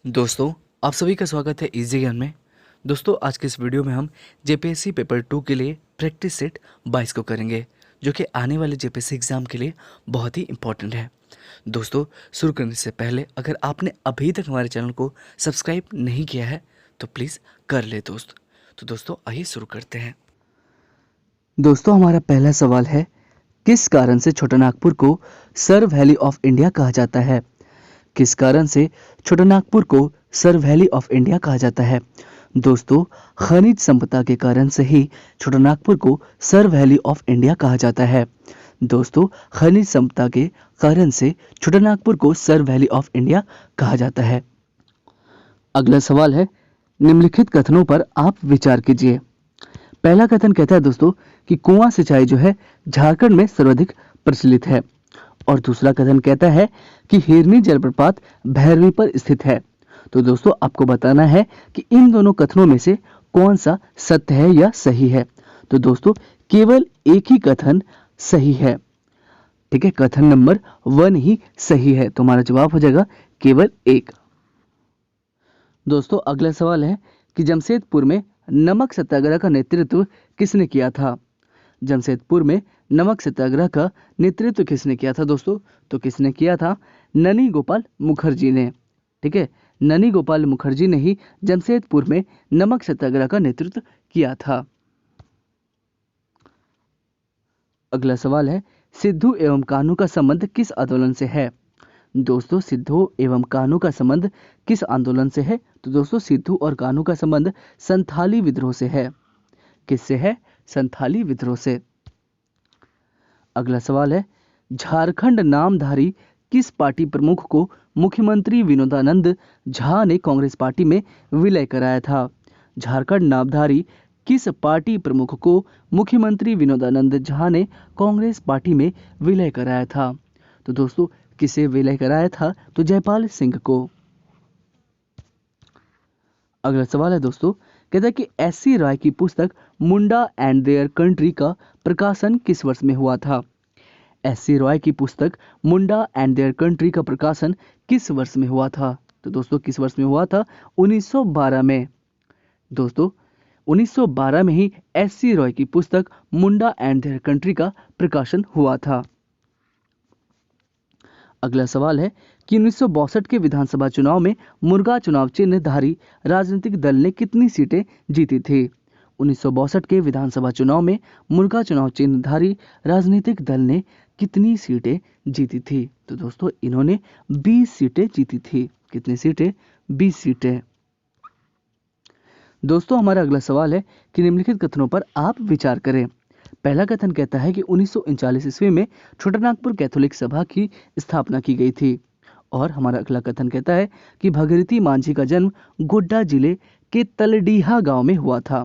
दोस्तों, आप सभी का स्वागत है इजी ज्ञान में। दोस्तों, आज के इस वीडियो में हम जेपीएससी पेपर 2 के लिए प्रैक्टिस सेट 22 को करेंगे, जो कि आने वाले जेपीएससी एग्जाम के लिए बहुत ही इंपॉर्टेंट है। दोस्तों, शुरू करने से पहले अगर आपने अभी तक हमारे चैनल को सब्सक्राइब नहीं किया है तो प्लीज़ कर ले दोस्त। तो दोस्तों, आइए शुरू करते हैं। दोस्तों, हमारा पहला सवाल है, किस कारण से छोटानागपुर को सर वैली ऑफ इंडिया कहा जाता है? किस कारण से छोटानागपुर को सर वैली ऑफ इंडिया कहा जाता है? दोस्तों, खनिज संपदा के कारण से ही छोटानागपुर को सर वैली ऑफ इंडिया कहा जाता है। दोस्तों, खनिज संपदा के कारण से छोटानागपुर को सर वैली ऑफ इंडिया कहा जाता है। अगला सवाल है, निम्नलिखित कथनों पर आप विचार कीजिए। पहला कथन कहता है दोस्तों कि कुआं सिंचाई जो है झारखंड में सर्वाधिक प्रचलित है, और दूसरा कथन कहता है कि हिरनी जलप्रपात भैरवी पर स्थित है। तो दोस्तों, आपको बताना है कि इन दोनों कथनों में से कौन सा सत्य है या सही है। तो दोस्तों, केवल एक ही कथन सही है। ठीक है, कथन नंबर 1 ही सही है। तो हमारा जवाब हो जाएगा केवल एक। दोस्तों, अगला सवाल है कि जमशेदपुर में नमक सत्याग्रह का नेतृत्व किसने किया था? जमशेदपुर में नमक सत्याग्रह का नेतृत्व किसने किया था दोस्तों? तो किसने किया था? ननी गोपाल मुखर्जी ने। ठीक है, ननी गोपाल मुखर्जी ने ही जमशेदपुर में नमक सत्याग्रह का नेतृत्व किया था। अगला सवाल है, सिद्धू एवं कान्हू का संबंध किस आंदोलन से है? दोस्तों, सिद्धू एवं कान्हू का संबंध किस आंदोलन से है? तो दोस्तों, सिद्धू और कान्हू का संबंध संथाली विद्रोह से है। किससे है? संथाली विद्रोह से। अगला सवाल है, झारखंड नामधारी किस पार्टी प्रमुख को मुख्यमंत्री विनोदानंद झा ने कांग्रेस पार्टी में विलय कराया था? झारखंड नामधारी किस पार्टी प्रमुख को मुख्यमंत्री विनोदानंद झा ने कांग्रेस पार्टी में विलय कराया था? तो दोस्तों, किसे विलय कराया था? तो जयपाल सिंह को। अगला सवाल है दोस्तों, कहता है कि एस.सी. रॉय की पुस्तक मुंडा एंड देयर कंट्री का प्रकाशन किस वर्ष में हुआ था? एस.सी. रॉय की पुस्तक मुंडा एंड देयर कंट्री का प्रकाशन किस वर्ष में हुआ था? तो दोस्तों, किस वर्ष में हुआ था? 1912 में। दोस्तों, 1912 में ही एस.सी. रॉय की पुस्तक मुंडा एंड देयर कंट्री का प्रकाशन हुआ था। अगला सवाल है कि 1962 के विधानसभा चुनाव में मुर्गा चुनाव चिन्हधारी राजनीतिक दल ने कितनी सीटें जीती थी? 1962 के विधानसभा चुनाव में मुर्गा चुनाव चिन्हधारी राजनीतिक दल ने कितनी सीटें जीती थी? तो दोस्तों, इन्होंने 20 सीटें जीती थी। कितनी सीटें? 20 सीटें। दोस्तों, हमारा अगला सवाल है कि निम्नलिखित कथनों पर आप विचार करें। पहला कथन कहता है कि 1939 ईस्वी में छोटानागपुर कैथोलिक सभा की स्थापना की गई थी, और हमारा अगला कथन कहता है कि भगीरथी मांझी का जन्म गोड्डा जिले के तलडीहा गांव में हुआ था।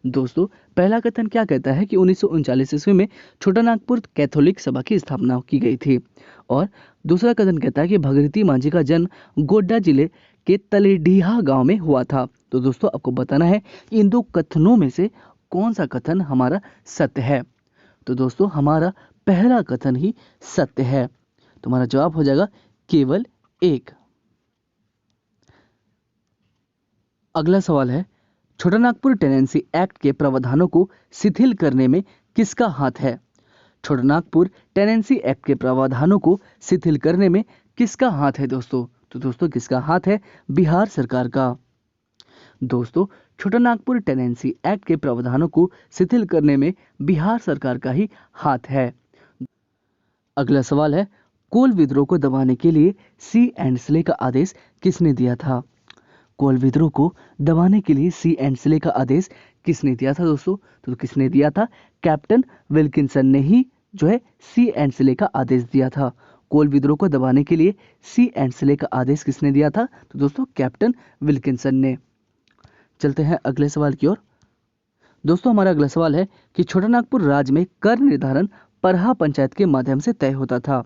दोस्तों, पहला कथन क्या कहता है कि 1939 ईस्वी में छोटानागपुर कैथोलिक सभा की स्थापना की गई थी, और दूसरा कथन कहता है कि भगीरथी मांझी का जन्म गोड्डा जिले के तलेडीहा गांव में हुआ था। तो दोस्तों, आपको बताना है कि इन दो कथनों में से कौन सा कथन हमारा सत्य है। तो दोस्तों, हमारा पहला कथन ही सत्य है। तो हमारा जवाब हो जाएगा केवल एक। अगला सवाल है, छोटानागपुर टेनेंसी एक्ट के प्रावधानों को शिथिल करने में किसका हाथ है? छोटानागपुर टेनेंसी एक्ट के प्रावधानों को शिथिल करने में किसका हाथ है दोस्तों? तो दोस्तों, किसका हाथ है? बिहार सरकार का। दोस्तों, छोटानागपुर टेनेंसी एक्ट के प्रावधानों को शिथिल करने में बिहार सरकार का ही हाथ है। अगला सवाल है, कोल विद्रोह को दबाने के लिए सी एंड स्ले का आदेश किसने दिया था? कोल विद्रोह को दबाने के लिए सी एंड स्ले का आदेश किसने दिया था दोस्तों? तो किसने दिया था? कैप्टन विल्किंसन ने ही जो है सी एंड स्ले का आदेश दिया था। कोल विद्रोह को दबाने के लिए सी एंड स्ले का आदेश किसने दिया था? तो दोस्तों, कैप्टन विल्किंसन ने। चलते हैं अगले सवाल की ओर। दोस्तों, हमारा अगला सवाल है कि छोटानागपुर राज्य में कर निर्धारण परहा पंचायत के माध्यम से तय होता था।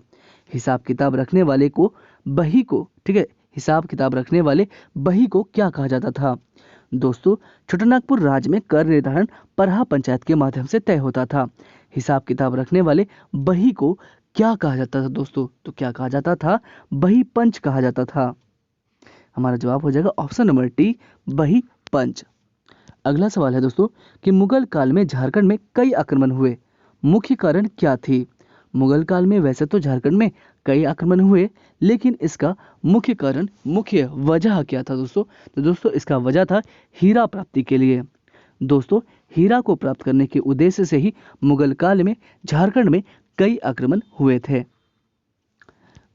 हिसाब किताब रखने वाले को बही को, ठीक है, हिसाब किताब रखने वाले बही को क्या कहा जाता था? दोस्तों, छोटानागपुर राज्य में कर निर्धारण परहा पंचायत के माध्यम से तय होता था। हिसाब किताब रखने वाले बही को क्या कहा जाता था दोस्तों? तो क्या कहा जाता था? बही पंच कहा जाता था। हमारा जवाब हो जाएगा ऑप्शन नंबर टी, बही पंच। अगला सवाल है दोस्तों कि मुगल काल में झारखंड में कई आक्रमण हुए, मुख्य कारण क्या थी। मुगल काल में वैसे तो झारखंड में कई आक्रमण हुए, लेकिन इसका मुख्य कारण, मुख्य वजह क्या था दोस्तों। तो दोस्तों इसका वजह था हीरा प्राप्ति के लिए। दोस्तों हीरा को प्राप्त करने के उद्देश्य से ही मुगल काल में झारखंड में कई आक्रमण हुए थे।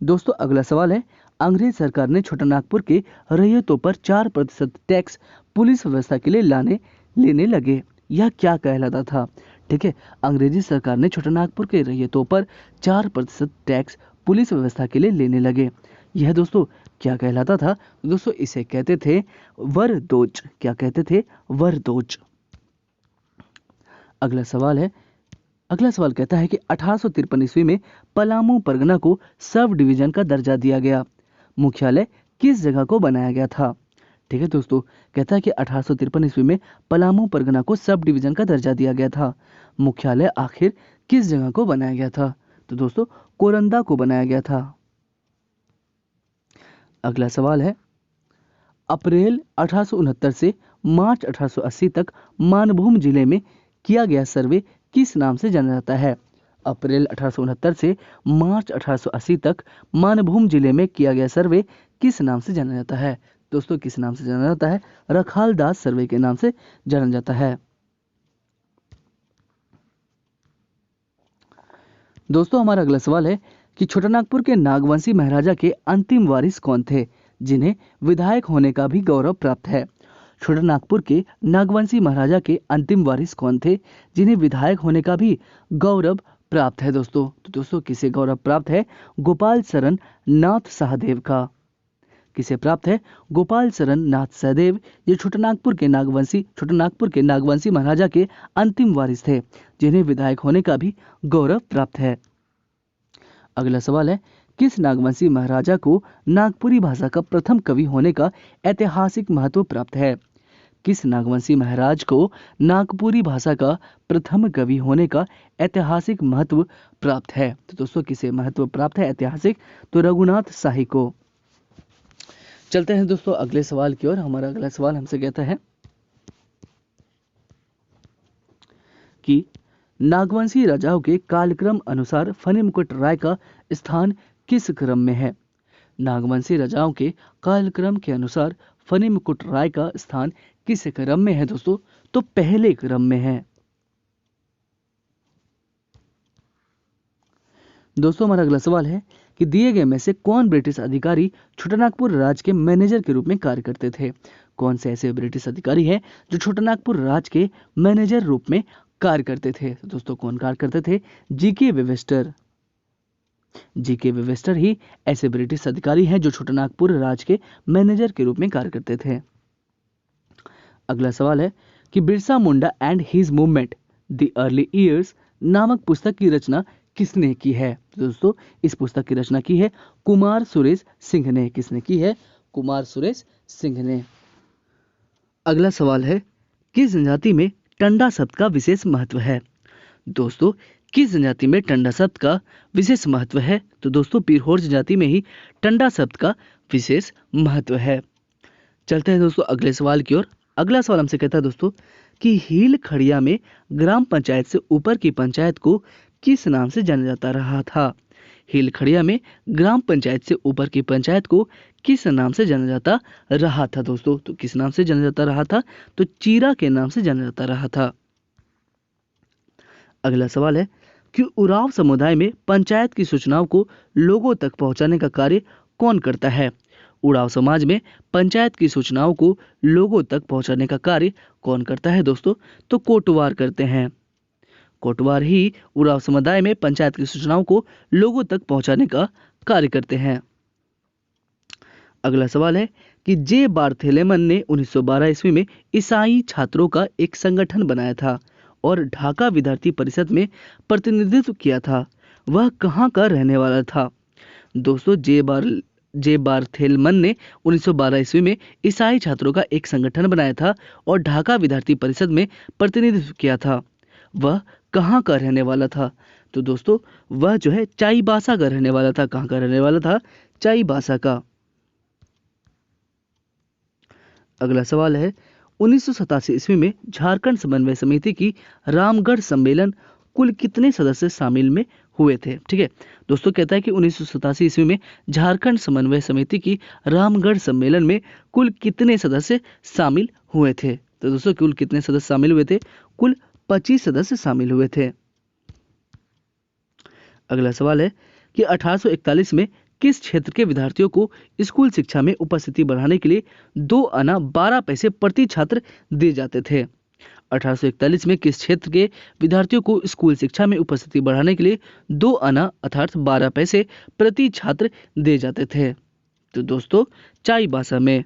दोस्तों अगला सवाल है, अंग्रेज सरकार ने छोटानागपुर के रैयतों पर 4% टैक्स पुलिस व्यवस्था के लिए लेने लगे, यह क्या कहलाता था। ठीक है, अंग्रेजी सरकार ने छोटानागपुर के रैयतों पर 4% टैक्स पुलिस व्यवस्था के लिए लेने लगे, यह दोस्तों क्या कहलाता था। दोस्तों इसे कहते थे वरदोज। क्या कहते थे, वरदोज। अगला सवाल कहता है कि 1853 ईस्वी में पलामू परगना को सब डिवीजन का दर्जा दिया गया, मुख्यालय किस जगह को बनाया गया था। ठीक है दोस्तों, कहता है कि 1853 ईस्वी में पलामू परगना को सब डिवीजन का दर्जा दिया गया था, मुख्यालय आखिर किस जगह को बनाया गया था। तो दोस्तों कोरंदा को बनाया गया था। अगला सवाल है, अप्रैल 1869 से मार्च 1880 तक मानभूम जिले में किया गया सर्वे किस नाम से जाना जाता है। अप्रैल 1869 से मार्च 1880 तक मानभूम जिले में किया गया सर्वे किस नाम से जाना जाता है। दोस्तों किस नाम से जाना जाता है, रखालदास सर्वे के नाम से जाना जाता है। दोस्तों हमारा अगला सवाल है कि छोटानागपुर के नागवंशी महाराजा के अंतिम वारिस कौन थे, जिन्हें विधायक होने का भी गौरव प्राप्त है। छोटानागपुर के नागवंशी महाराजा के अंतिम वारिस कौन थे, जिन्हें विधायक होने का भी गौरव प्राप्त है। दोस्तों तो दोस्तों किसे गौरव प्राप्त है, गोपाल शरण नाथ सहदेव का। किसे प्राप्त है, गोपाल शरण नाथ सहदेव। ये छोटानागपुर के नागवंशी महाराजा के अंतिम वारिस थे, जिन्हें विधायक होने का भी गौरव प्राप्त है। अगला सवाल है, किस नागवंशी महाराजा को नागपुरी भाषा का प्रथम कवि होने का ऐतिहासिक महत्व प्राप्त है। किस नागवंशी महाराज को नागपुरी भाषा का प्रथम कवि होने का ऐतिहासिक महत्व प्राप्त है। तो दोस्तों किसे महत्व प्राप्त है ऐतिहासिक, तो रघुनाथ शाही को। चलते हैं दोस्तों अगले सवाल की ओर। हमारा अगला सवाल हमसे कहता है कि नागवंशी राजाओं के कालक्रम अनुसार फनी मुकुट राय का स्थान किस क्रम में है। नागवंशी राजाओं के कालक्रम के अनुसार फनी मुकुट राय का स्थान किस क्रम में है दोस्तों, तो पहले क्रम में है। दोस्तों हमारा अगला सवाल है कि दिए गए में से कौन ब्रिटिश अधिकारी छोटानागपुर राज्य के मैनेजर के रूप में कार्य करते थे। कौन से ऐसे ब्रिटिश अधिकारी हैं जो छोटानागपुर राज्य के मैनेजर रूप में कार्य करते थे। तो दोस्तों कौन कार्य करते थे, जीके वेबस्टर। जीके वेबस्टर ही ऐसे ब्रिटिश अधिकारी हैं जो छोटानागपुर राज्य के मैनेजर के रूप में कार्य करते थे। अगला सवाल है कि Birsa Munda and his movement the early years नामक पुस्तक की रचना किसने की है। दोस्तों इस पुस्तक की रचना की है कुमार सुरेश सिंह ने। किसने की है, कुमार सुरेश सिंह ने। अगला सवाल है, किस जनजाति में टंडा शब्द का विशेष महत्व है। दोस्तों किस जनजाति में टंडा शब्द का विशेष महत्व है, तो दोस्तों पीरहोर जनजाति में ही टंडा शब्द का विशेष महत्व है। चलते हैं दोस्तों अगले सवाल की ओर। अगला सवाल हमसे कहता है दोस्तों कि हील खड़िया में ग्राम पंचायत से ऊपर की पंचायत को किस नाम से जाना जाता रहा था। हील खड़िया में ग्राम पंचायत से ऊपर की पंचायत को किस नाम से जाना जाता रहा था। दोस्तों तो किस नाम से जाना जाता रहा था, तो चीरा के नाम से जाना जाता रहा था। अगला सवाल है कि उरांव समुदाय में पंचायत की सूचनाओं को लोगों तक पहुंचाने का कार्य कौन करता है। उरांव समाज में पंचायत की सूचनाओं को लोगों तक पहुंचाने का कार्य कौन करता है दोस्तों, तो कोटवार करते हैं। कोटवार ही उरांव समुदाय में पंचायत की सूचनाओं को लोगों तक पहुंचाने का कार्य करते हैं। अगला सवाल है कि जे बार्थेलेमन ने 1912 ईस्वी में ईसाई छात्रों का एक संगठन बनाया था और ढाका विद्यार्थी परिषद में प्रतिनिधित्व किया था, वह कहाँ का रहने वाला था। दोस्तों जे बार्थेलमन ने 1912 ईस्वी में ईसाई छात्रों का एक संगठन बनाया था और ढाका विद्यार्थी परिषद में प्रतिनिधित्व किया था, वह कहाँ का रहने वाला था। तो दोस्तों वह जो है चाईबासा का रहने वाला था। कहाँ का रहने वाला था, चाईबासा का। अगला सवाल है 1987 ईस्वी में झारखंड समन्वय समिति की रामगढ़ सम्मेलन कुल कितने सदस्य शामिल में हुए थे। ठीक है दोस्तों, कहता है कि 1987 ईस्वी में झारखंड समन्वय समिति की रामगढ़ सम्मेलन में कुल कितने सदस्य शामिल हुए थे। तो दोस्तों कुल कितने सदस्य शामिल हुए थे, कुल 25 सदस्य शामिल हुए थे। अगला सवाल है कि 1841 में किस क्षेत्र के विद्यार्थियों को स्कूल शिक्षा में उपस्थिति बढ़ाने के लिए 2 आना 12 पैसे प्रति छात्र दिए जाते थे। 1841 में किस क्षेत्र के विद्यार्थियों को स्कूल शिक्षा में उपस्थिति बढ़ाने के लिए 2 आना अर्थात 12 पैसे प्रति छात्र दिए जाते थे। तो दोस्तों चाईबासा में।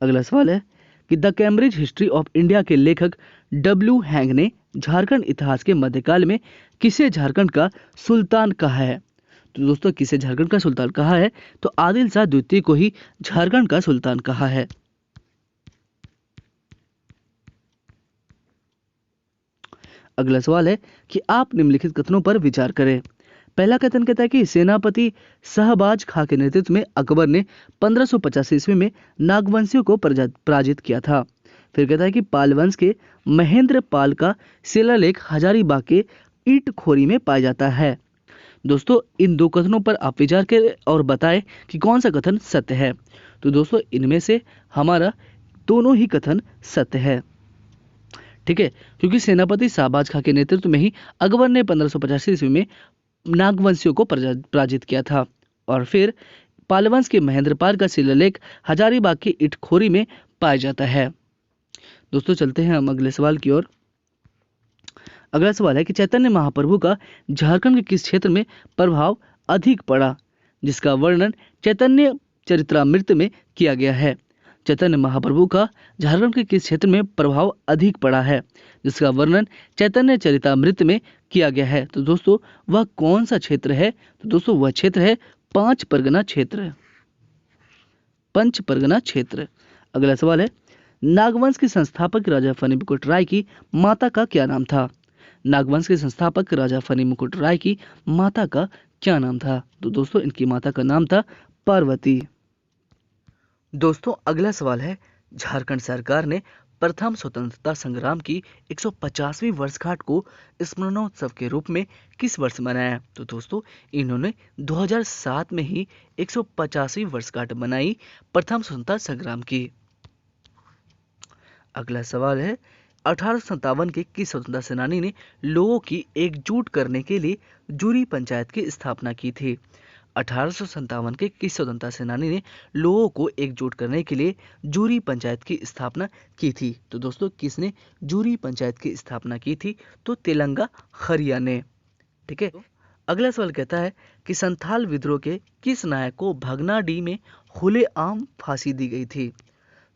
अगला सवाल है कि the Cambridge history of India के लेखक डब्ल्यू हैंग ने झारखंड इतिहास के मध्यकाल में किसे झारखंड का सुल्तान कहा है। तो दोस्तों किसे झारखंड का सुल्तान कहा है, तो आदिल शाह द्वितीय को ही झारखंड का सुल्तान कहा है। अगला सवाल है कि आप निम्नलिखित कथनों पर विचार करें। पहला कथन कहता है कि सेनापति शहबाज खां के नेतृत्व में अकबर ने 1585 ईस्वी में नागवंशियों को पराजित किया था। फिर कहता है कि पाल वंश के महेंद्र पाल का शिलालेख हजारीबाग के ईंट खोरी में पाया जाता है। दोस्तों इन दो कथनों पर आप विचार करें और बताएं कि कौन सा कथन सत्य है। तो दोस्तों इनमें से हमारा दोनों ही कथन सत्य है। ठीक है, क्योंकि सेनापति शहबाज खां के नेतृत्व में ही अकबर ने 1585 ईस्वी में नागवंशियों को पराजित किया था। और फिर पालवंश के महेंद्रपाल का शिलालेख हजारीबाग की ईंटखोरी में पाया जाता है। दोस्तों चलते हैं हम अगले सवाल की ओर। अगला सवाल है कि चैतन्य महाप्रभु का झारखंड के किस क्षेत्र में प्रभाव अधिक पड़ा, जिसका वर्णन चैतन्य चरित्रामृत में किया गया है। चैतन्य महाप्रभु का झारखंड के किस क्षेत्र में प्रभाव अधिक पड़ा है, जिसका वर्णन चैतन्य चरित्रामृत में किया गया है। तो दोस्तों वह कौन सा क्षेत्र है, तो दोस्तों वह क्षेत्र है पांच परगना क्षेत्र, पंच परगना क्षेत्र। अगला सवाल है नागवंश के संस्थापक राजा फनी मुकुट राय की माता का क्या नाम था। नागवंश के संस्थापक राजा फनी मुकुट राय की माता का क्या नाम था। तो दोस्तों इनकी माता का नाम था पार्वती। दोस्तों अगला सवाल है झारखंड सरकार ने प्रथम स्वतंत्रता संग्राम की 150वीं वर्षगांठ को स्मरणोत्सव के रूप में किस वर्ष मनाया। तो दोस्तों इन्होंने 2007 में ही 150वीं वर्षगांठ मनाई प्रथम स्वतंत्रता संग्राम की। अगला सवाल है 1857 के किस स्वतंत्रता सेनानी ने लोगों की एकजुट करने के लिए जूरी पंचायत की स्थापना की थी। 1857 के किस स्वतंत्रता सेनानी ने लोगों को एकजुट करने के लिए जूरी पंचायत की स्थापना की थी। तो दोस्तों किसने जूरी पंचायत की स्थापना की थी, तो तेलंगा खरिया ने। ठीक है, अगला सवाल कहता है कि संथाल विद्रोह के किस नायक को भगनाडीह में खुलेआम फांसी दी गई थी।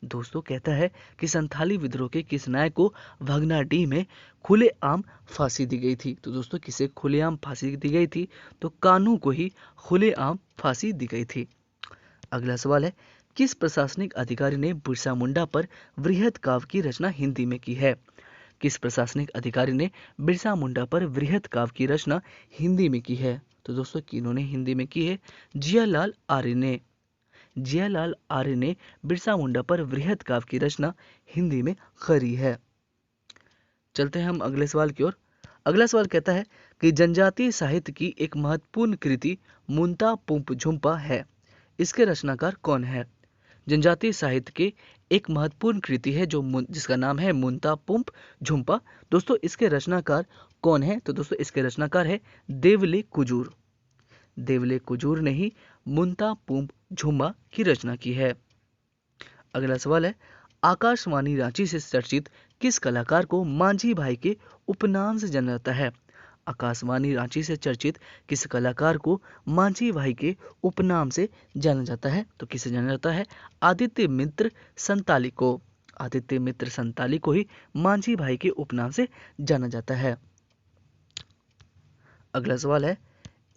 दोस्तों कहता है कि संथाली विद्रोह के किस नायक को भगनाडीह में खुलेआम फांसी दी गई थी। तो दोस्तों किसे खुलेआम फांसी दी गई थी, तो कान्हू को ही खुलेआम फांसी दी गई थी। अगला सवाल है किस प्रशासनिक अधिकारी ने बिरसा मुंडा पर वृहत काव्य की रचना हिंदी में की है। किस प्रशासनिक अधिकारी ने बिरसा मुंडा पर वृहत काव्य की रचना हिंदी में की है। तो दोस्तों किन्होंने हिंदी में की है, जियालाल आर्य ने। जियालाल आर्य ने बिरसा मुंडा पर वृहत काव्य की रचना हिंदी में करी है। चलते हैं हम अगले सवाल की ओर। अगला सवाल कहता है कि जनजातीय साहित्य की एक महत्वपूर्ण कृति मुंता पुंप झुम्पा है, इसके रचनाकार कौन है। जनजातीय साहित्य के एक महत्वपूर्ण कृति है जिसका नाम है मुंता पुंप झुम्पा। दोस्तों इसके रचनाकार कौन है, तो दोस्तों इसके रचनाकार है देवले कुजूर। देवले कुजूर ने ही मुंता पुंप झुम्पा की रचना की है। अगला सवाल है आकाशवाणी रांची से चर्चित किस कलाकार को मांझी भाई के उपनाम से जाना जाता है। आकाशवाणी रांची से चर्चित किस कलाकार को मांझी भाई के उपनाम से जाना जाता है, तो किसे जाना जाता है, आदित्य मित्र संताली को। आदित्य मित्र संताली को ही मांझी भाई के उपनाम से जाना जाता है। अगला सवाल है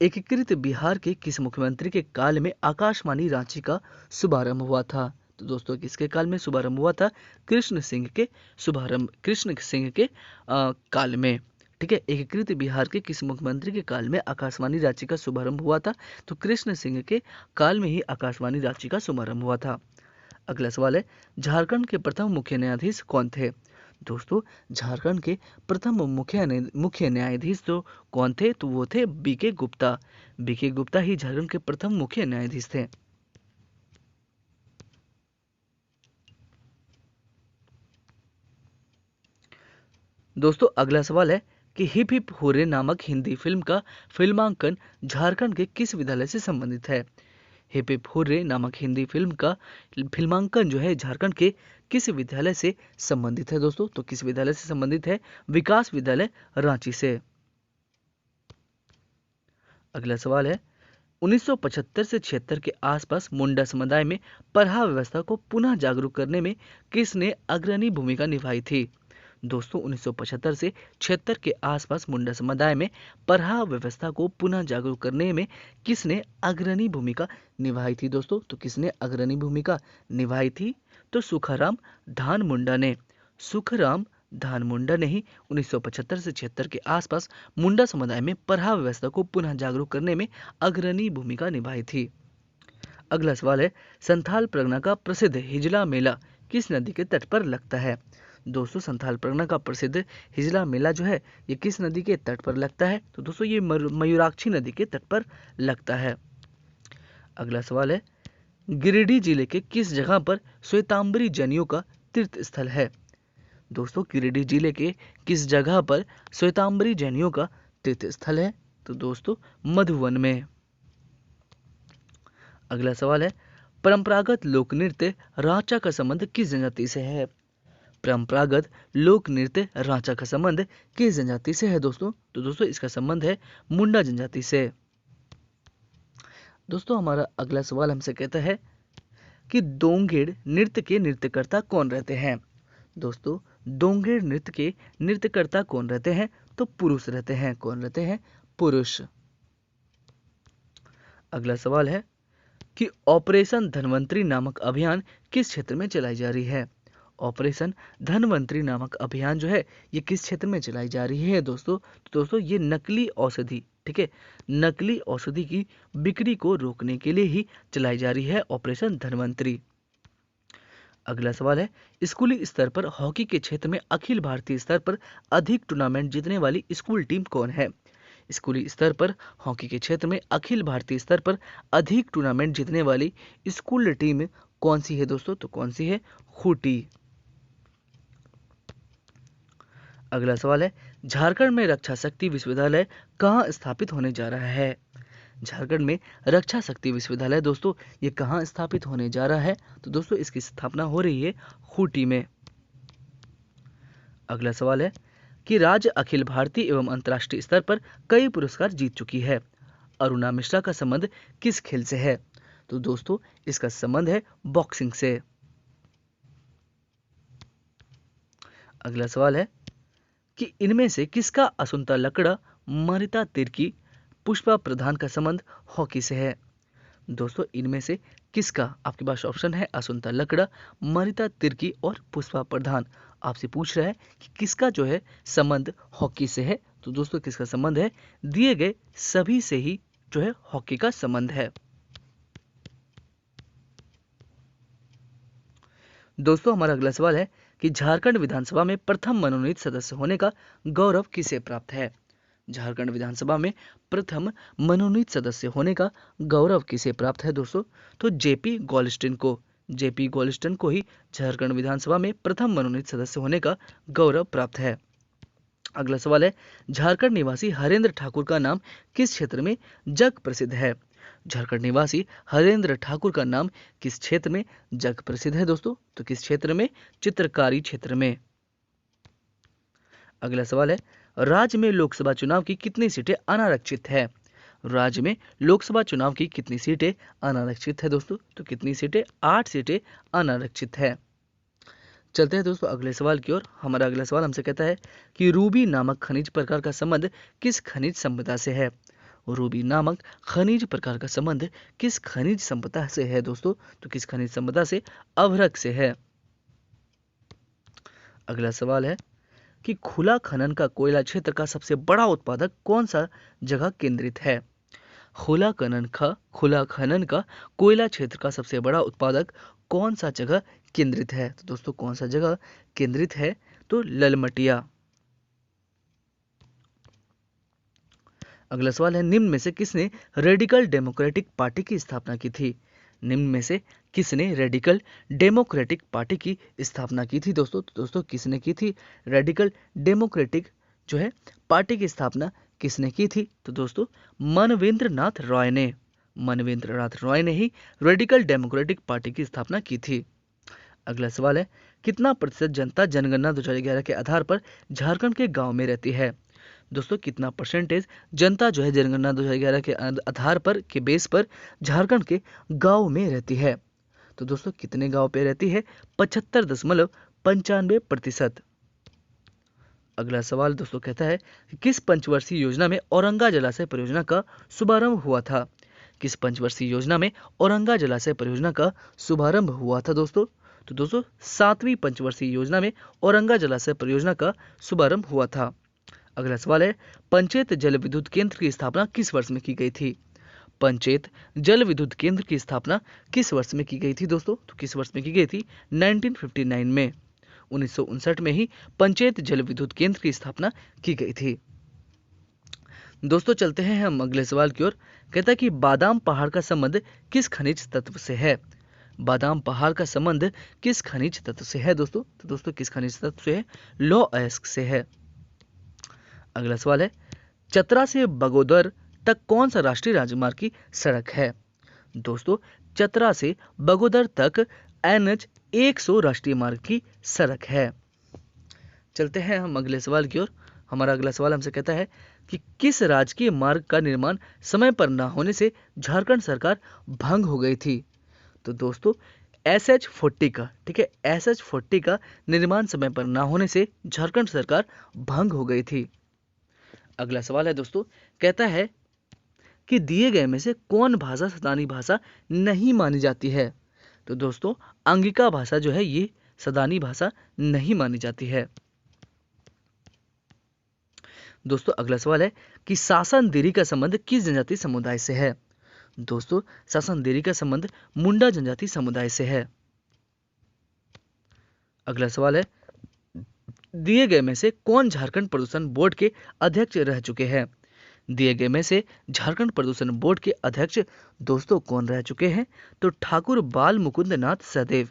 एकीकृत बिहार के किस मुख्यमंत्री के काल में आकाशवाणी रांची का शुभारंभ हुआ था। तो दोस्तों किसके काल में शुभारंभ हुआ था, कृष्ण सिंह के काल में। ठीक है, एकीकृत बिहार के किस मुख्यमंत्री के काल में आकाशवाणी रांची का शुभारंभ हुआ था? तो कृष्ण सिंह के काल में ही आकाशवाणी रांची का शुभारंभ हुआ था। अगला सवाल है, झारखंड के प्रथम मुख्य न्यायाधीश कौन थे? दोस्तों, झारखंड के प्रथम मुख्य न्यायाधीश तो कौन थे? तो वो थे बीके गुप्ता। बीके गुप्ता ही झारखंड के प्रथम मुख्य न्यायाधीश थे। दोस्तों, अगला सवाल है कि हिप हिप हुर्रे नामक हिंदी फिल्म का फिल्मांकन झारखंड के किस विद्यालय से संबंधित है? हिप हिप हुर्रे नामक हिंदी फिल्म का फिल्मांकन जो है झारखंड के किस विद्यालय से संबंधित है दोस्तों? तो किस विद्यालय से संबंधित है? विकास विद्यालय रांची से। अगला सवाल है, 1975 से 76 के आसपास मुंडा समुदाय में पढ़ा व्यवस्था को पुनः जागरूक करने में किसने अग्रणी भूमिका निभाई थी? दोस्तों, 1975 से 76 के आसपास मुंडा समुदाय में पढ़ा व्यवस्था को पुनः जागरूक करने में किसने अग्रणी भूमिका निभाई थी दोस्तों? तो किसने अग्रणी भूमिका निभाई थी? तो सुखाराम धानमुंडा ने। सुखराम धानमुंडा ने ही 1975 से 76 के आसपास मुंडा समुदाय में पढ़ा व्यवस्था को पुनः जागरूक करने में अग्रणी भूमिका निभाई थी। अगला सवाल है, संथाल परगना का प्रसिद्ध हिजला मेला किस नदी के तट पर लगता है? दोस्तों, संथाल परगना का प्रसिद्ध हिजला मेला जो है ये किस नदी के तट पर लगता है? तो दोस्तों, ये मयूराक्षी नदी के तट पर लगता है। अगला सवाल है, गिरिडीह जिले के किस जगह पर श्वेतांबरी जैनियों का तीर्थ स्थल है? दोस्तों, गिरिडीह जिले के किस जगह पर श्वेतांबरी जैनियों का तीर्थ स्थल है? तो दोस्तों, मधुवन में। अगला सवाल है, परंपरागत लोक नृत्य रांचा का संबंध किस जनजाति से है? परंपरागत लोक नृत्य रांचा का संबंध किस जनजाति से है दोस्तों? तो दोस्तों, इसका संबंध है मुंडा जनजाति से। दोस्तों, हमारा अगला सवाल हमसे कहता है कि दोंगेड़ नृत्य के नृत्यकर्ता कौन रहते हैं? दोस्तों, दोंगेड़ नृत्य के नृत्यकर्ता कौन रहते हैं? तो पुरुष रहते हैं। कौन रहते हैं? पुरुष। अगला सवाल है कि ऑपरेशन धनवंतरी नामक अभियान किस क्षेत्र में चलाई जा रही है? ऑपरेशन धनवंतरी नामक अभियान जो है ये किस क्षेत्र में चलाई जा रही है दोस्तों? तो दोस्तों, ये नकली औषधि, ठीक है, नकली औषधि की बिक्री को रोकने के लिए ही चलाई जा रही है ऑपरेशन धनवंतरी। अगला सवाल है, स्कूली स्तर पर हॉकी के क्षेत्र में अखिल भारतीय स्तर पर अधिक टूर्नामेंट जीतने वाली स्कूल टीम कौन है? स्कूली स्तर पर हॉकी के क्षेत्र में अखिल भारतीय स्तर पर अधिक टूर्नामेंट जीतने वाली स्कूल टीम कौन सी है दोस्तों? तो कौन सी है? खूंटी। अगला सवाल है, झारखंड में रक्षा शक्ति विश्वविद्यालय कहाँ स्थापित होने जा रहा है? झारखंड में रक्षा शक्ति विश्वविद्यालय दोस्तों ये कहाँ स्थापित होने जा रहा है? तो दोस्तों, इसकी स्थापना हो रही है खूंटी में। अगला सवाल है कि राज्य अखिल भारतीय एवं अंतर्राष्ट्रीय स्तर पर कई पुरस्कार जीत चुकी है। अरुणा मिश्रा का संबंध किस खेल से है? तो दोस्तों, इसका संबंध है बॉक्सिंग से। अगला सवाल है कि इनमें से किसका असुंता लकड़ा, मरिता तिर्की, पुष्पा प्रधान का संबंध हॉकी से है? दोस्तों, इनमें से किसका, आपके पास ऑप्शन है असुंता लकड़ा, मरिता तिर्की और पुष्पा प्रधान। आपसे पूछ रहा है कि किसका जो है संबंध हॉकी से है? तो दोस्तों, किसका संबंध है? दिए गए सभी से ही जो है हॉकी का संबंध है। दोस्तों, हमारा अगला सवाल है कि झारखंड विधानसभा में प्रथम मनोनीत सदस्य होने का गौरव किसे प्राप्त है? झारखंड विधानसभा में प्रथम मनोनीत सदस्य होने का गौरव किसे प्राप्त है दोस्तों? तो जेपी गोल्स्टन को। जेपी गोल्स्टन को ही झारखंड विधानसभा में प्रथम मनोनीत सदस्य होने का गौरव प्राप्त है। अगला सवाल है, झारखंड निवासी हरेंद्र ठाकुर का नाम किस क्षेत्र में जग प्रसिद्ध है? झारखंड निवासी हरेंद्र ठाकुर का नाम किस क्षेत्र में जग प्रसिद्ध है दोस्तों? तो किस क्षेत्र में? चित्रकारी क्षेत्र में। अगला सवाल है, राज्य में लोकसभा चुनाव की कितनी सीटें अनारक्षित है? राज्य में लोकसभा चुनाव की कितनी सीटें अनारक्षित है दोस्तों? तो कितनी सीटें? 8 सीटें अनारक्षित है। चलते हैं दोस्तों अगले सवाल की ओर। हमारा अगला सवाल हमसे कहता है कि रूबी नामक खनिज प्रकार का संबंध किस खनिज संपदा से है? रूबी नामक खनिज प्रकार का संबंध किस खनिज संपदा से है दोस्तों? तो किस खनिज संपदा से? अभ्रक से है। अगला सवाल है कि खुला खनन का कोयला क्षेत्र का सबसे बड़ा उत्पादक कौन सा जगह केंद्रित है। खुला खनन का कोयला क्षेत्र का सबसे बड़ा उत्पादक कौन सा जगह केंद्रित है। तो दोस्तों कौन सा जगह केंद्रित है, तो ललमटिया। अगला सवाल है, निम्न में से किसने रेडिकल डेमोक्रेटिक पार्टी की स्थापना की थी। निम्न में से किसने रेडिकल डेमोक्रेटिक पार्टी की स्थापना की थी दोस्तों। तो दोस्तों किसने की थी रेडिकल डेमोक्रेटिक जो है पार्टी की स्थापना किसने की थी। तो दोस्तों मानवेंद्र नाथ रॉय ने ही रेडिकल डेमोक्रेटिक पार्टी की स्थापना की थी। अगला सवाल है, कितना प्रतिशत जनता जनगणना 2011 के आधार पर झारखंड के गांव में रहती है। दोस्तों कितना परसेंटेज जनता जो है जनगणना 2011 के आधार पर के बेस पर झारखंड के गांव में रहती है। तो दोस्तों कितने गांव पे रहती है, 75.95%। अगला सवाल दोस्तों कहता है कि किस पंचवर्षीय योजना में औरंगा जलाशय परियोजना का शुभारंभ हुआ था। किस पंचवर्षीय योजना में औरंगा जलाशय परियोजना का शुभारंभ हुआ था दोस्तों। तो दोस्तों 7वीं पंचवर्षीय योजना में औरंगा जलाशय परियोजना का शुभारंभ हुआ था। अगला सवाल है, पंचायत जल विद्युत केंद्र की स्थापना किस वर्ष में की गई थी। पंचायत जल विद्युत केंद्र की स्थापना किस वर्ष में की गई थी दोस्तों। तो किस वर्ष में की गई थी, 1959 में, 1959 में ही पंचायत जल विद्युत केंद्र की स्थापना की गई थी। दोस्तों चलते हैं हम अगले सवाल की ओर। कहता है कि बादाम पहाड़ का संबंध किस खनिज तत्व से है। बादाम पहाड़ का संबंध किस खनिज तत्व से है दोस्तों। तो दोस्तों किस खनिज तत्व से है, लौह अयस्क से है। अगला सवाल है, चतरा से बगोदर तक कौन सा राष्ट्रीय राजमार्ग की सड़क है। दोस्तों चतरा से बगोदर तक NH 100 राष्ट्रीय मार्ग की सड़क है। चलते हैं हम अगले सवाल की ओर। हमारा अगला सवाल हमसे कहता है कि किस राजकीय मार्ग का निर्माण समय पर न होने से झारखंड सरकार भंग हो गई थी। तो दोस्तों SH40 का, ठीक है, SH40 का निर्माण समय पर न होने से झारखंड सरकार भंग हो गई थी। अगला सवाल है दोस्तों, कहता है कि दिए गए में से कौन भाषा सदानी भाषा नहीं मानी जाती है। तो दोस्तों अंगिका भाषा जो है ये सदानी भाषा नहीं मानी जाती है। दोस्तों अगला सवाल है कि शासन देरी का संबंध किस जनजाति समुदाय से है। दोस्तों शासन देरी का संबंध मुंडा जनजाति समुदाय से है। अगला सवाल है, दिए गए में से कौन झारखंड प्रदूषण बोर्ड के अध्यक्ष रह चुके हैं। दिए गए में से झारखंड प्रदूषण बोर्ड के अध्यक्ष दोस्तों कौन रह चुके हैं, तो ठाकुर बाल मुकुंद नाथ सदैव।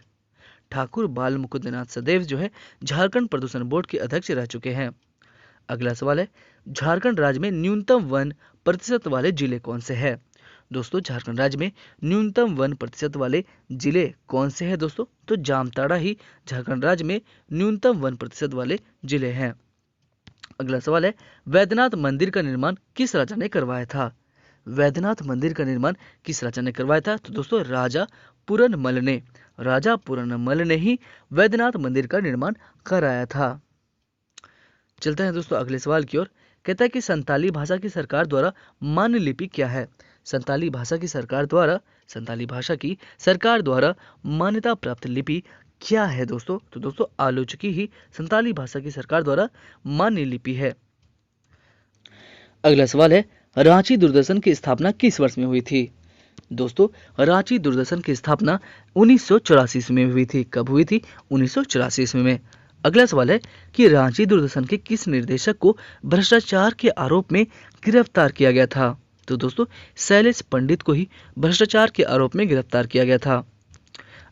ठाकुर बाल मुकुंद नाथ सदैव जो है झारखंड प्रदूषण बोर्ड के अध्यक्ष रह चुके हैं। अगला सवाल है, झारखंड राज्य में न्यूनतम वन प्रतिशत वाले जिले कौन से हैं। दोस्तों झारखंड राज्य में न्यूनतम वन प्रतिशत वाले जिले कौन से हैं दोस्तों, तो जामताड़ा ही झारखंड राज्य में न्यूनतम वन प्रतिशत वाले जिले हैं। अगला सवाल है, वैद्यनाथ मंदिर का निर्माण किस राजा ने करवाया था। वैद्यनाथ मंदिर का निर्माण किस राजा ने करवाया था, तो दोस्तों राजा पूरनमल ने ही वैद्यनाथ मंदिर का निर्माण कराया था। चलते हैं दोस्तों अगले सवाल की ओर। कहता है कि संताली भाषा की सरकार द्वारा मान्य लिपि क्या है। संताली भाषा की सरकार द्वारा मान्यता प्राप्त लिपि क्या है दोस्तों। तो दोस्तों आलोचकी ही संताली भाषा की सरकार द्वारा मान्य लिपि है। अगला सवाल है, रांची दूरदर्शन की स्थापना किस वर्ष में हुई थी। दोस्तों रांची दूरदर्शन की स्थापना 1984 ईस्वी में हुई थी। कब हुई थी, 1984 ईस्वी में। अगला सवाल है कि रांची दूरदर्शन के किस निर्देशक को भ्रष्टाचार के आरोप में गिरफ्तार किया गया था। तो दोस्तों शैलेश पंडित को ही भ्रष्टाचार के आरोप में गिरफ्तार किया गया था।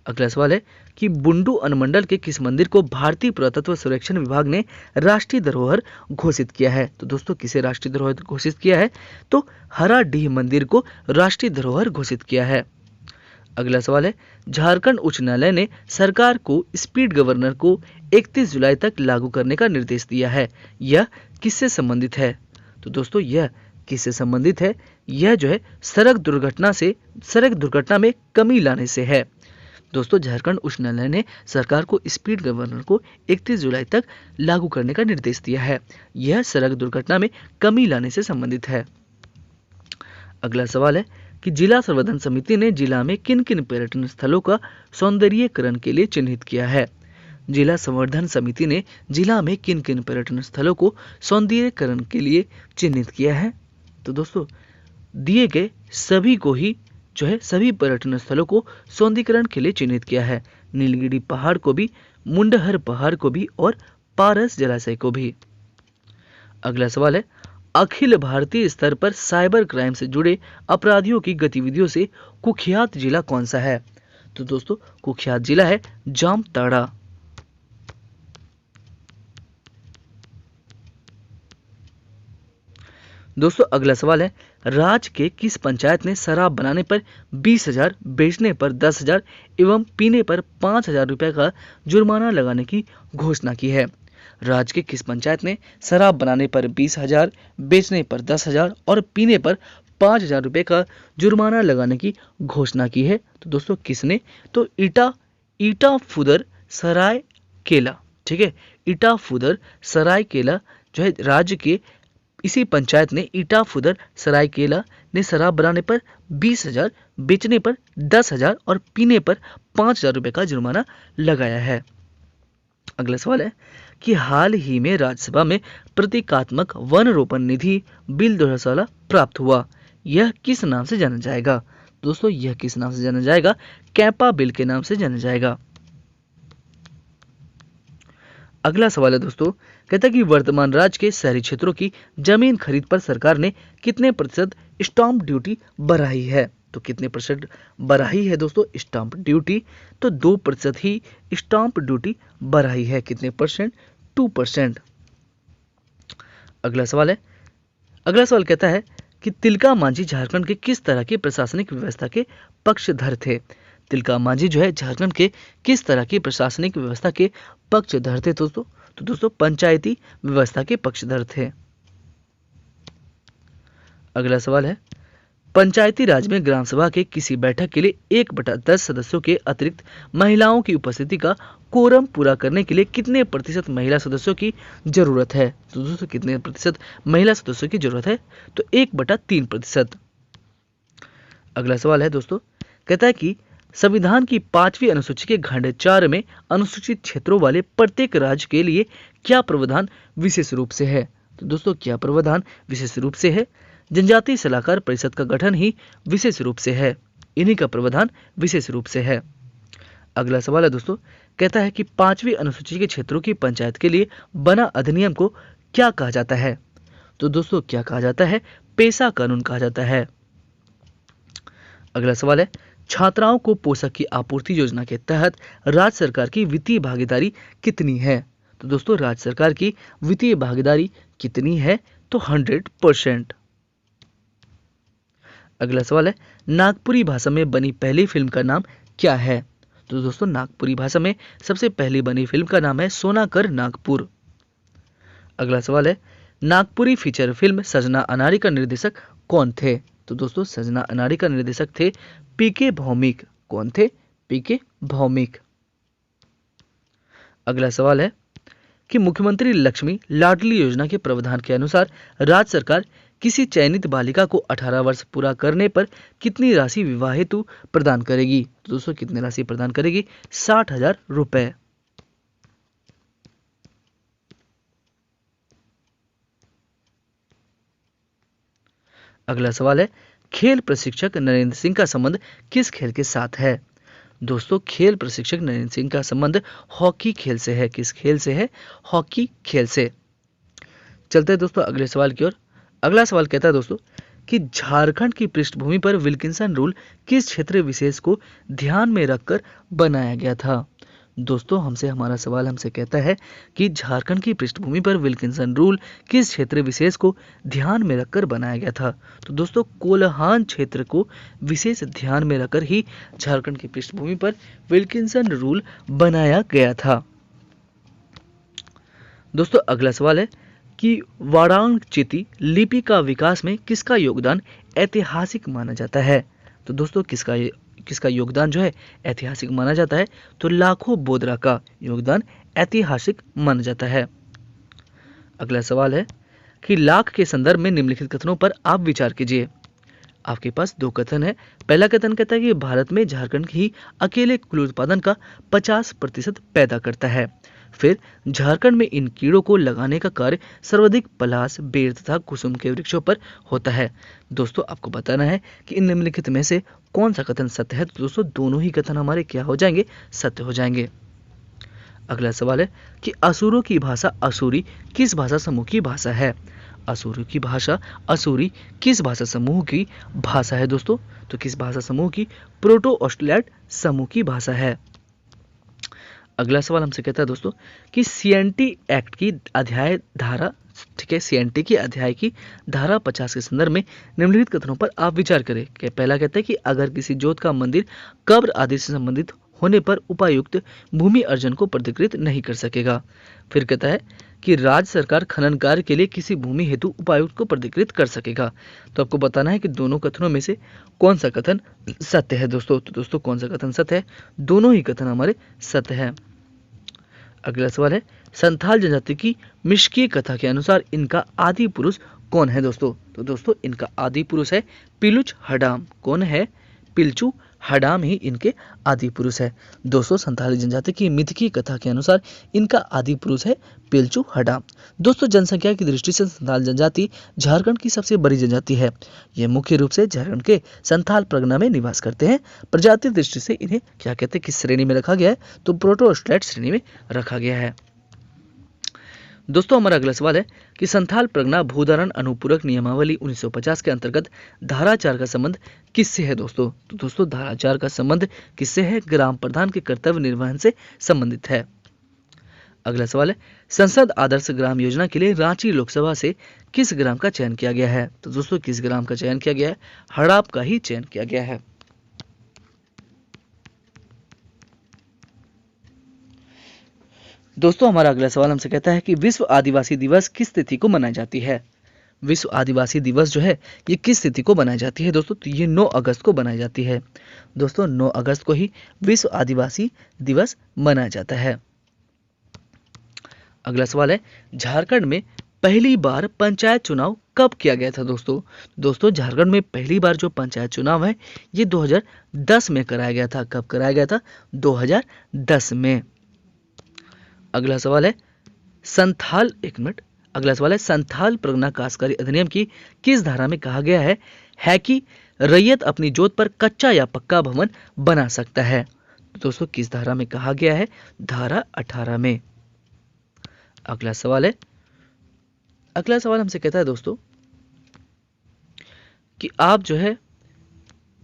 अगला सवाल है कि बुंडू अनुमंडल के किस मंदिर को भारतीय पुरातत्व सर्वेक्षण विभाग ने राष्ट्रीय धरोहर घोषित किया है। तो दोस्तों किसे राष्ट्रीय धरोहर घोषित किया है, तो हराडीह मंदिर को राष्ट्रीय धरोहर घोषित किया है। अगला सवाल है, झारखंड उच्च न्यायालय ने सरकार को स्पीड गवर्नर को 31 जुलाई तक लागू करने का निर्देश दिया है। यह किससे संबंधित है। तो दोस्तों यह किससे संबंधित है, यह जो है सड़क दुर्घटना में कमी लाने से है। दोस्तों झारखंड उच्च न्यायालय ने सरकार को स्पीड गवर्नर को 31 जुलाई तक लागू करने का निर्देश दिया है। यह सड़क दुर्घटना में कमी लाने से संबंधित है। अगला सवाल है कि जिला संवर्धन समिति ने जिला में किन किन पर्यटन स्थलों का सौंदर्यीकरण के लिए चिन्हित किया है। जिला संवर्धन समिति ने जिला में किन किन पर्यटन स्थलों को सौंदर्यीकरण के लिए चिन्हित किया है? तो दोस्तों दिए गए सभी को ही जो है सभी पर्यटन स्थलों को सौंदर्यीकरण के लिए चिन्हित किया है। नीलगिरी पहाड़ को भी, मुंडहर पहाड़ को भी और पारस जलाशय को भी। अगला सवाल है, अखिल भारतीय स्तर पर साइबर क्राइम से जुड़े अपराधियों की गतिविधियों से कुख्यात जिला कौन सा है? तो दोस्तों कुख्यात जिला है जामताड़ा। दोस्तों अगला सवाल है, राज्य के किस पंचायत ने शराब बनाने पर 20,000, बेचने पर 10,000 एवं पीने पर 5,000 रुपए का जुर्माना लगाने की घोषणा की है? राज्य के किस पंचायत ने शराब बनाने पर 20,000, बेचने पर 10,000 और पीने पर 5,000 रुपए का जुर्माना लगाने की घोषणा की है? तो दोस्तों किसने? तो ईटाफुदर सराय केला। ठीक है, ईटाफुदर सराय केला जो है राज्य के इसी पंचायत ने ईटाफुदर सरायकेला ने शराब बनाने पर 20,000, बेचने पर 10,000 और पीने पर 5,000 रुपए का जुर्माना लगाया है। अगला सवाल है कि हाल ही में राज्यसभा में प्रतीकात्मक वन रोपण निधि बिल 2016 प्राप्त हुआ, यह किस नाम से जाना जाएगा? दोस्तों यह किस नाम से जाना जाएगा? कैंपा बिल के नाम से जाना जाएगा। अगला सवाल है दोस्तों, कहता है कि वर्तमान राज्य के शहरी क्षेत्रों की जमीन खरीद पर सरकार ने कितने प्रतिशत स्टाम्प ड्यूटी बढ़ाई है? तो कितने प्रतिशत बढ़ाई है दोस्तों स्टाम्प ड्यूटी? तो 2% ही स्टाम्प ड्यूटी बढ़ाई है। कितने परसेंट? 2%। अगला सवाल कहता है कि तिलका मांझी झारखंड के किस तरह की प्रशासनिक व्यवस्था के पक्षधर थे? तिलका मांझी जो है झारखंड के किस तरह की प्रशासनिक व्यवस्था के पक्षधर थे दोस्तों? तो दोस्तों पंचायती व्यवस्था के पक्षधर थे। अगला सवाल है, पंचायती राज में ग्राम सभा के किसी बैठक के लिए 1/10 सदस्यों के अतिरिक्त महिलाओं की उपस्थिति का कोरम पूरा करने के लिए कितने प्रतिशत महिला सदस्यों की जरूरत है? तो दोस्तों कितने प्रतिशत महिला सदस्यों की जरूरत है? तो 1/3%। अगला सवाल है दोस्तों, कहता है कि संविधान की 5वीं अनुसूची के खंड 4 में अनुसूचित क्षेत्रों वाले प्रत्येक राज्य के लिए क्या प्रावधान विशेष रूप से है? तो दोस्तों क्या प्रावधान विशेष रूप से है? जनजातीय सलाहकार परिषद का गठन ही विशेष रूप से है, इन्हीं का प्रावधान विशेष रूप से है। अगला सवाल है दोस्तों, कहता है कि 5वीं अनुसूची के क्षेत्रों की पंचायत के लिए बना अधिनियम को क्या कहा जाता है? तो दोस्तों क्या कहा जाता है? पेशा कानून कहा जाता है। अगला सवाल है, छात्राओं को पोशाक की आपूर्ति योजना के तहत राज्य सरकार की वित्तीय भागीदारी कितनी है? तो दोस्तों राज्य सरकार की वित्तीय भागीदारी कितनी है? तो 100%। अगला सवाल है, नागपुरी भाषा में बनी पहली फिल्म का नाम क्या है? तो दोस्तों नागपुरी भाषा में सबसे पहली बनी फिल्म का नाम है सोना कर नागपुर। अगला सवाल है, नागपुरी फीचर फिल्म सजना अनारी का निर्देशक कौन थे? तो दोस्तों सजना अनारी का निर्देशक थे पीके भौमिक। कौन थे? पीके भौमिक। अगला सवाल है कि मुख्यमंत्री लक्ष्मी लाडली योजना के प्रावधान के अनुसार राज्य सरकार किसी चयनित बालिका को 18 वर्ष पूरा करने पर कितनी राशि विवाह हेतु प्रदान करेगी? तो दोस्तों कितनी राशि प्रदान करेगी? 60,000 रुपए। अगला सवाल है, खेल प्रशिक्षक नरेंद्र सिंह का संबंध किस खेल के साथ है? दोस्तों खेल प्रशिक्षक नरेंद्र सिंह का संबंध हॉकी खेल से है। किस खेल से है? हॉकी खेल से। चलते हैं दोस्तों अगले सवाल की ओर। अगला सवाल कहता है दोस्तों कि झारखंड की पृष्ठभूमि पर विल्किंसन रूल किस क्षेत्र विशेष को ध्यान में रखकर बनाया गया था? दोस्तों हमारा सवाल हमसे कहता है कि झारखंड की पृष्ठभूमि पर विल्किंसन रूल किस क्षेत्र विशेष को ध्यान में रखकर बनाया गया था? तो दोस्तों कोल्हान क्षेत्र को विशेष ध्यान में रखकर ही झारखंड की पृष्ठभूमि पर विल्किंसन रूल बनाया गया था। दोस्तों अगला सवाल है कि वाराणचिति लिपि का विकास में किसका योगदान ऐतिहासिक माना जाता है? तो दोस्तों किसका योगदान जो है ऐतिहासिक माना जाता है? तो लाखों बोदरा का योगदान ऐतिहासिक माना जाता है। अगला सवाल है कि लाख के संदर्भ में निम्नलिखित कथनों पर आप विचार कीजिए। आपके पास दो कथन है। पहला कथन कहता है कि भारत में झारखंड ही अकेले कुल उत्पादन का 50% पैदा करता है। फिर झारखंड में इन कीड़ों को लगाने का कार्य सर्वाधिक पलाश, बेर तथा कुसुम के वृक्षों पर होता है। दोस्तों आपको बताना है कि इन निम्नलिखित में से कौन सा कथन सत्य है। तो दोस्तों दोनों ही कथन हमारे क्या हो जाएंगे, सत्य हो जाएंगे। अगला सवाल है कि असुरों की भाषा असुरी किस भाषा समूह की भाषा है। असुरों की भाषा असुरी किस भाषा समूह की भाषा है दोस्तों। तो किस भाषा समूह की, प्रोटो ऑस्ट्रेलियाड समूह की भाषा है। अगला सवाल हमसे कहता है दोस्तों कि सीएनटी एक्ट की अध्याय धारा, ठीक है, सीएनटी की अध्याय की धारा 50 के संदर्भ में निम्नलिखित कथनों पर आप विचार करें। पहला कहता है कि अगर किसी जोत का मंदिर कब्र आदि से संबंधित होने पर उपायुक्त भूमि अर्जन को प्रतिकृत नहीं कर सकेगा। फिर कहता है कि राज्य सरकार खनन कार्य के लिए किसी भूमि हेतु उपायुक्त को प्रतिकृत कर सकेगा। तो आपको बताना है कि दोनों कथनों में से कौन सा कथन सत्य है दोस्तों। तो दोस्तों कौन सा कथन सत्य है, दोनों ही कथन हमारे सत्य है। अगला सवाल है संथाल जनजाति की मिश्कीय कथा के अनुसार इनका आदि पुरुष कौन है दोस्तों। तो दोस्तों इनका आदि पुरुष है पिलुच हडाम। कौन है, पिलचू हडाम ही इनके आदि पुरुष है। दोस्तों संथाली जनजाति की मिथकीय कथा के अनुसार इनका आदि पुरुष है पिलचू हडाम। दोस्तों जनसंख्या की दृष्टि से संथाल जनजाति झारखंड की सबसे बड़ी जनजाति है। ये मुख्य रूप से झारखंड के संथाल परगना में निवास करते हैं। प्रजाति दृष्टि से इन्हें क्या कहते हैं, किस श्रेणी में रखा गया है, तो प्रोटो ऑस्ट्रेलियाड श्रेणी में रखा गया है। दोस्तों हमारा अगला सवाल है कि संथाल प्रगना भूधारण अनुपूरक नियमावली 1950 के अंतर्गत धारा 4 का संबंध किससे है दोस्तों। तो दोस्तों धारा 4 का संबंध किससे है, ग्राम प्रधान के कर्तव्य निर्वहन से संबंधित है। अगला सवाल है संसद आदर्श ग्राम योजना के लिए रांची लोकसभा से किस ग्राम का चयन किया गया है। तो दोस्तों किस ग्राम का चयन किया गया है, हड़ाप का ही चयन किया गया है। दोस्तों हमारा अगला सवाल हमसे कहता है कि विश्व आदिवासी दिवस किस तिथि को मनाई जाती है। विश्व आदिवासी दिवस जो है ये किस तिथि को मनाई जाती है दोस्तों। तो ये 9 अगस्त को मनाई जाती है। दोस्तों 9 अगस्त को ही विश्व आदिवासी दिवस मनाया जाता है। अगला सवाल है झारखंड में पहली बार पंचायत चुनाव कब किया गया था दोस्तों। दोस्तों झारखंड में पहली बार जो पंचायत चुनाव है ये 2010 में कराया गया था। कब कराया गया था, 2010 में। अगला सवाल है संथाल, एक मिनट, अगला सवाल है संथाल परगना काश्तकारी अधिनियम की किस धारा में कहा गया है कि रैयत अपनी जोत पर कच्चा या पक्का भवन बना सकता है। दोस्तों किस धारा में कहा गया है, धारा 18 में। अगला सवाल हमसे कहता है दोस्तों कि आप जो है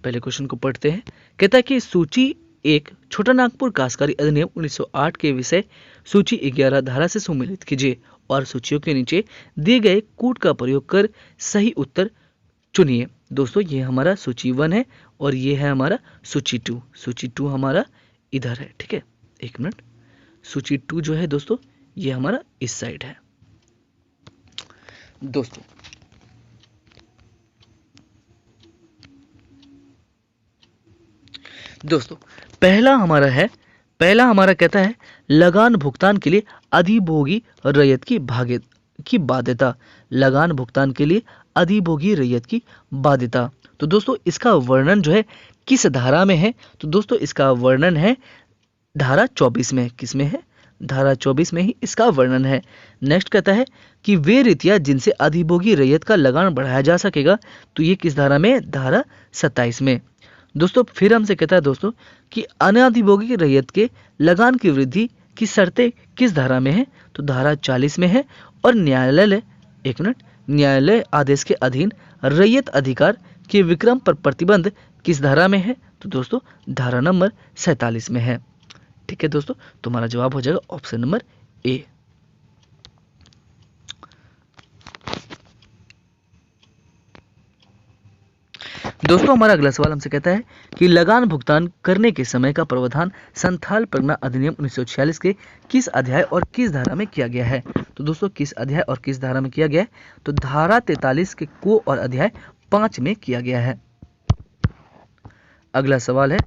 पहले क्वेश्चन को पढ़ते हैं। कहता है कि सूची 1 छोटा नागपुर काश्तकारी अधिनियम 1908 के विषय सूची 11 धारा से सम्मिलित कीजिए और सूचियों के नीचे दिए गए कूट का प्रयोग कर सही उत्तर चुनिए। दोस्तों ये हमारा सूची 1 है और ये है हमारा सूची 2। सूची 2 हमारा इधर है, ठीक है, एक मिनट। सूची 2 जो है दोस्तों ये हमारा इस साइड है। दोस्तों पहला हमारा कहता है लगान भुगतान के लिए अधिभोगी रैयत की बाध्यता। लगान भुगतान के लिए अधिभोगी रैयत की बाध्यता। तो दोस्तों इसका वर्णन जो है किस धारा में है। तो दोस्तों इसका वर्णन है धारा 24 में। किस में है, धारा 24 में ही इसका वर्णन है। नेक्स्ट कहता है कि वे रीतियां जिनसे अधिभोगी रैयत का लगान बढ़ाया जा सकेगा। तो ये किस धारा में, धारा 27 में। दोस्तों फिर हमसे कहता है दोस्तों कि अनाधिभोगी रैयत के लगान की वृद्धि की शर्तें किस धारा में है। तो धारा 40 में है। और न्यायालय आदेश के अधीन रैयत अधिकार के विक्रम पर प्रतिबंध किस धारा में है। तो दोस्तों धारा नंबर 47 में है। ठीक है दोस्तों, तुम्हारा जवाब हो जाएगा ऑप्शन नंबर ए। दोस्तों हमारा अगला सवाल हमसे कहता है कि लगान भुगतान करने के समय का प्रावधान संथाल परगना अधिनियम 1946 के किस अध्याय और किस धारा में किया गया है। तो दोस्तों किस अध्याय और किस धारा में किया गया है। तो धारा 43 के को और अध्याय 5 में किया गया है। अगला सवाल है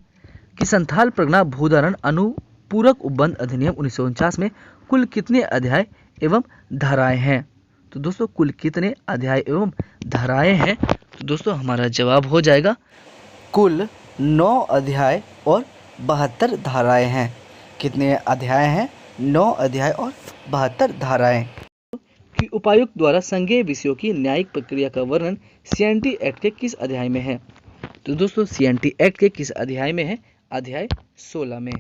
कि संथाल परगना भूधारण अनुपूरक उपबंध अधिनियम 1949 में कुल कितने अध्याय एवं धाराएं हैं। तो दोस्तों कुल कितने अध्याय एवं धाराएं हैं। तो दोस्तों हमारा जवाब हो जाएगा कुल 9 अध्याय और 72 धाराएं हैं। कितने अध्याय हैं? 9 अध्याय और 72 धाराएं। कि उपायुक्त द्वारा संज्ञेय विषयों की न्यायिक प्रक्रिया का वर्णन सीएनटी एक्ट के किस अध्याय में है? तो दोस्तों सीएनटी एक्ट के किस अध्याय में है? अध्याय 16 में।